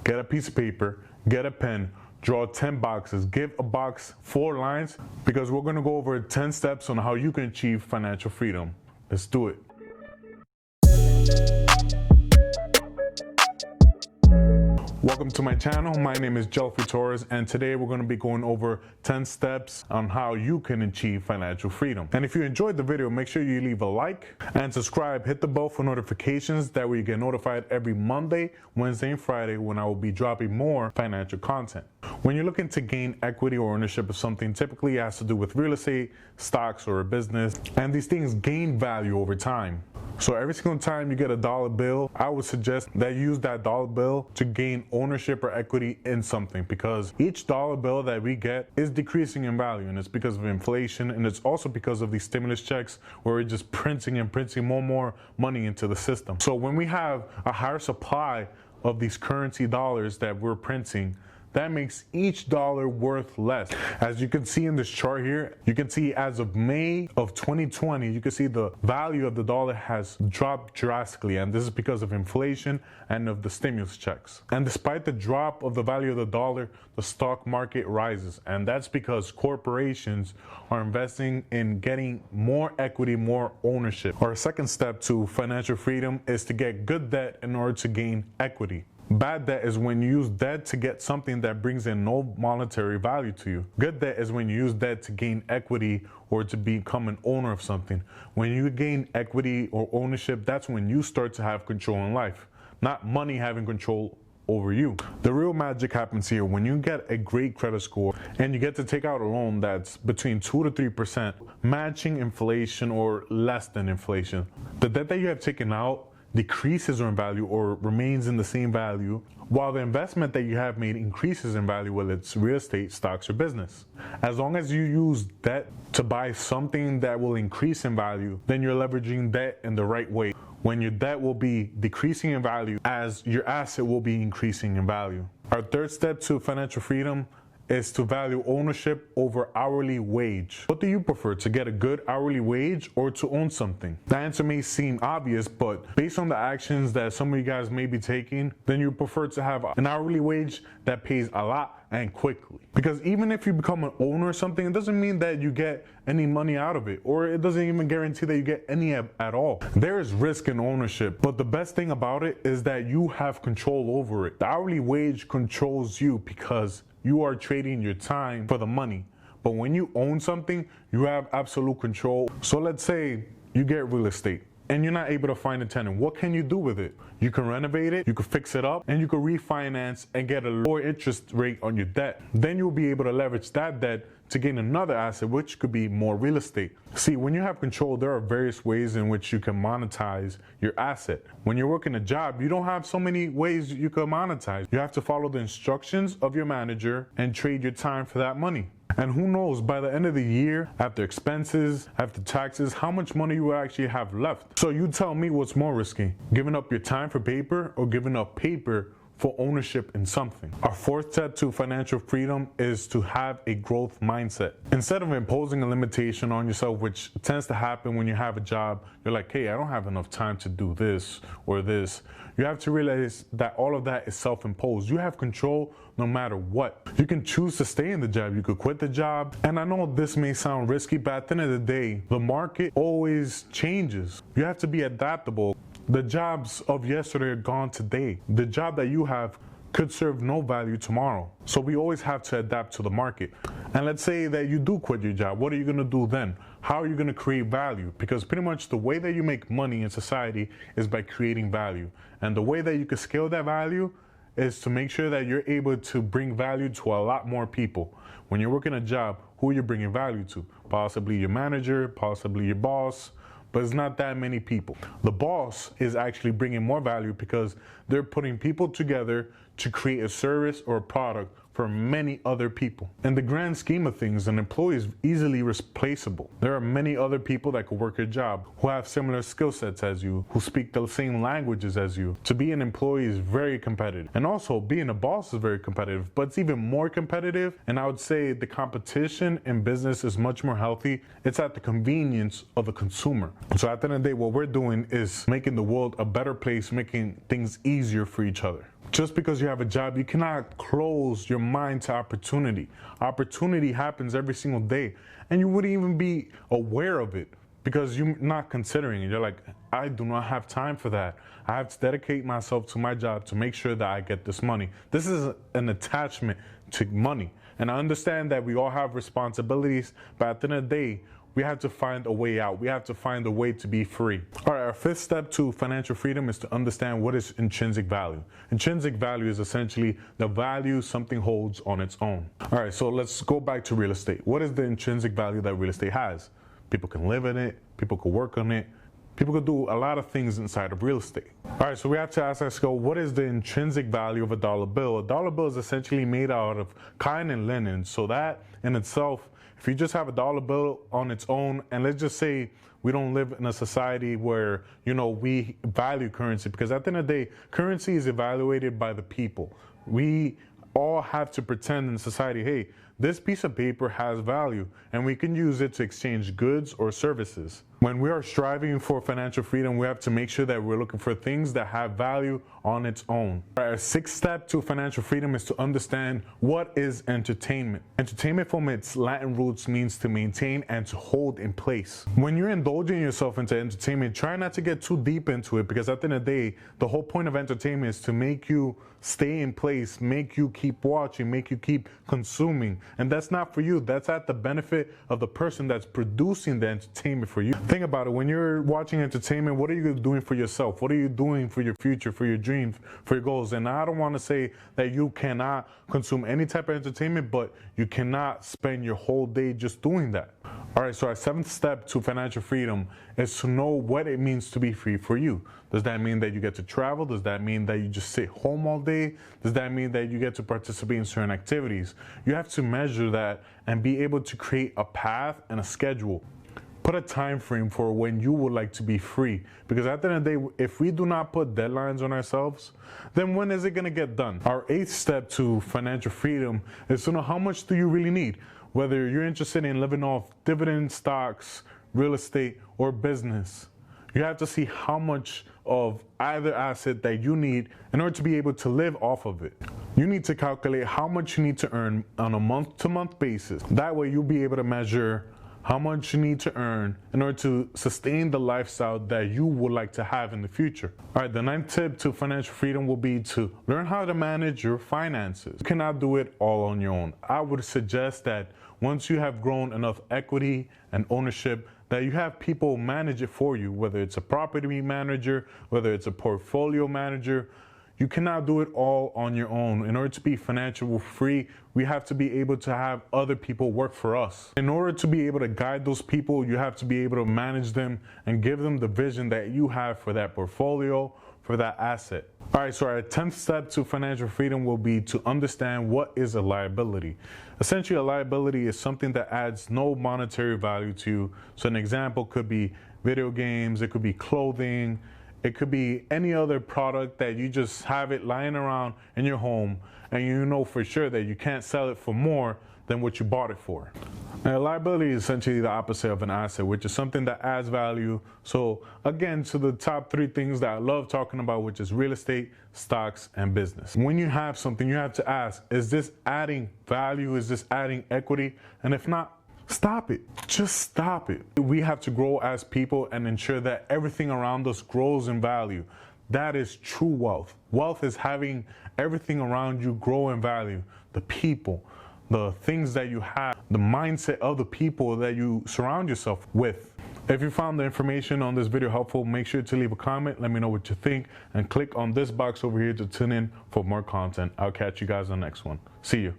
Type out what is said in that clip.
get a piece of paper, get a pen, draw 10 boxes, give a box 4 lines, because we're going to go over 10 steps on how you can achieve financial freedom. Let's do it. Welcome to my channel. My name is Jelfie Torres, and today we're going to be going over 10 steps on how you can achieve financial freedom. And if you enjoyed the video, make sure you leave a like and subscribe. Hit the bell for notifications. That way you get notified every Monday, Wednesday, and Friday when I will be dropping more financial content. When you're looking to gain equity or ownership of something, typically it has to do with real estate, stocks, or a business, and these things gain value over time. So every single time you get a dollar bill, I would suggest that you use that dollar bill to gain ownership or equity in something, because each dollar bill that we get is decreasing in value, and it's because of inflation, and it's also because of these stimulus checks where we're just printing more and more money into the system. So when we have a higher supply of these currency dollars that we're printing, that makes each dollar worth less. As you can see in this chart here, you can see as of May of 2020, you can see the value of the dollar has dropped drastically, and this is because of inflation and of the stimulus checks. And despite the drop of the value of the dollar, the stock market rises, and that's because corporations are investing in getting more equity, more ownership. Our second step to financial freedom is to get good debt in order to gain equity. Bad debt is when you use debt to get something that brings in no monetary value to you. Good debt is when you use debt to gain equity or to become an owner of something. When you gain equity or ownership, that's when you start to have control in life, not money having control over you. The real magic happens here when you get a great credit score and you get to take out a loan that's between 2 to 3%, matching inflation or less than inflation. The debt that you have taken out decreases in value or remains in the same value, while the investment that you have made increases in value, whether it's real estate, stocks, or business. As long as you use debt to buy something that will increase in value, then you're leveraging debt in the right way, when your debt will be decreasing in value as your asset will be increasing in value. Our third step to financial freedom is to value ownership over hourly wage. What do you prefer, to get a good hourly wage or to own something? The answer may seem obvious, but based on the actions that some of you guys may be taking, then you prefer to have an hourly wage that pays a lot and quickly. Because even if you become an owner of something, it doesn't mean that you get any money out of it, or it doesn't even guarantee that you get any at all. There is risk in ownership, but the best thing about it is that you have control over it. The hourly wage controls you because you are trading your time for the money. But when you own something, you have absolute control. So let's say you get real estate and you're not able to find a tenant. What can you do with it? You can renovate it, you can fix it up, and you can refinance and get a lower interest rate on your debt. Then you'll be able to leverage that debt to gain another asset, which could be more real estate. See, when you have control, there are various ways in which you can monetize your asset. When you're working a job, you don't have so many ways you can monetize. You have to follow the instructions of your manager and trade your time for that money. And who knows, by the end of the year, after expenses, after taxes, how much money you will actually have left. So you tell me what's more risky, giving up your time for paper or giving up paper for ownership in something. Our fourth step to financial freedom is to have a growth mindset. Instead of imposing a limitation on yourself, which tends to happen when you have a job, you're like, hey, I don't have enough time to do this or this. You have to realize that all of that is self-imposed. You have control no matter what. You can choose to stay in the job. You could quit the job. And I know this may sound risky, but at the end of the day, the market always changes. You have to be adaptable. The jobs of yesterday are gone today. The job that you have could serve no value tomorrow. So we always have to adapt to the market. And let's say that you do quit your job. What are you going to do then? How are you going to create value? Because pretty much the way that you make money in society is by creating value. And the way that you can scale that value is to make sure that you're able to bring value to a lot more people. When you're working a job, who are you bringing value to? Possibly your manager, possibly your boss, but it's not that many people. The boss is actually bringing more value because they're putting people together to create a service or a product for many other people. In the grand scheme of things, an employee is easily replaceable. There are many other people that could work your job who have similar skill sets as you, who speak the same languages as you. To be an employee is very competitive. And also being a boss is very competitive, but it's even more competitive. And I would say the competition in business is much more healthy. It's at the convenience of the consumer. So at the end of the day, what we're doing is making the world a better place, making things easier for each other. Just because you have a job, you cannot close your mind to opportunity. Opportunity happens every single day, and you wouldn't even be aware of it because you're not considering it. You're like, I do not have time for that. I have to dedicate myself to my job to make sure that I get this money. This is an attachment to money. And I understand that we all have responsibilities, but at the end of the day, we have to find a way out. We have to find a way to be free. All right, our fifth step to financial freedom is to understand what is intrinsic value. Intrinsic value is essentially the value something holds on its own. All right, so let's go back to real estate. What is the intrinsic value that real estate has? People can live in it, people can work on it, people can do a lot of things inside of real estate. All right, so we have to ask ourselves, what is the intrinsic value of a dollar bill? A dollar bill is essentially made out of cotton and linen, so that in itself, if you just have a dollar bill on its own, and let's just say we don't live in a society where, we value currency, because at the end of the day, currency is evaluated by the people. We all have to pretend in society, hey, this piece of paper has value, and we can use it to exchange goods or services. When we are striving for financial freedom, we have to make sure that we're looking for things that have value on its own. Our sixth step to financial freedom is to understand what is entertainment. Entertainment from its Latin roots means to maintain and to hold in place. When you're indulging yourself into entertainment, try not to get too deep into it, because at the end of the day, the whole point of entertainment is to make you stay in place, make you keep watching, make you keep consuming. And that's not for you. That's at the benefit of the person that's producing the entertainment for you. Think about it. When you're watching entertainment, what are you doing for yourself? What are you doing for your future, for your dreams, for your goals? And I don't want to say that you cannot consume any type of entertainment, but you cannot spend your whole day just doing that. All right, so our seventh step to financial freedom is to know what it means to be free for you. Does that mean that you get to travel? Does that mean that you just sit home all day? Does that mean that you get to participate in certain activities? You have to measure that and be able to create a path and a schedule. Put a time frame for when you would like to be free, because at the end of the day, if we do not put deadlines on ourselves, then when is it going to get done? Our eighth step to financial freedom is to know how much do you really need. Whether you're interested in living off dividends, stocks, real estate, or business, you have to see how much of either asset that you need in order to be able to live off of it. You need to calculate how much you need to earn on a month-to-month basis. That way you'll be able to measure how much you need to earn in order to sustain the lifestyle that you would like to have in the future. All right, the ninth tip to financial freedom will be to learn how to manage your finances. You cannot do it all on your own. I would suggest that once you have grown enough equity and ownership, that you have people manage it for you, whether it's a property manager, whether it's a portfolio manager. You cannot do it all on your own. In order to be financially free, we have to be able to have other people work for us. In order to be able to guide those people, you have to be able to manage them and give them the vision that you have for that portfolio, for that asset. All right, so our 10th step to financial freedom will be to understand what is a liability. Essentially, a liability is something that adds no monetary value to you. So an example could be video games, it could be clothing, it could be any other product that you just have it lying around in your home and you know for sure that you can't sell it for more than what you bought it for. Now, a liability is essentially the opposite of an asset, which is something that adds value. So again, to the top three things that I love talking about, which is real estate, stocks, and business. When you have something, you have to ask, is this adding value? Is this adding equity? And if not, stop it. Just stop it. We have to grow as people and ensure that everything around us grows in value. That is true wealth. Wealth is having everything around you grow in value. The people, the things that you have, the mindset of the people that you surround yourself with. If you found the information on this video helpful, make sure to leave a comment. Let me know what you think and click on this box over here to tune in for more content. I'll catch you guys on the next one. See you.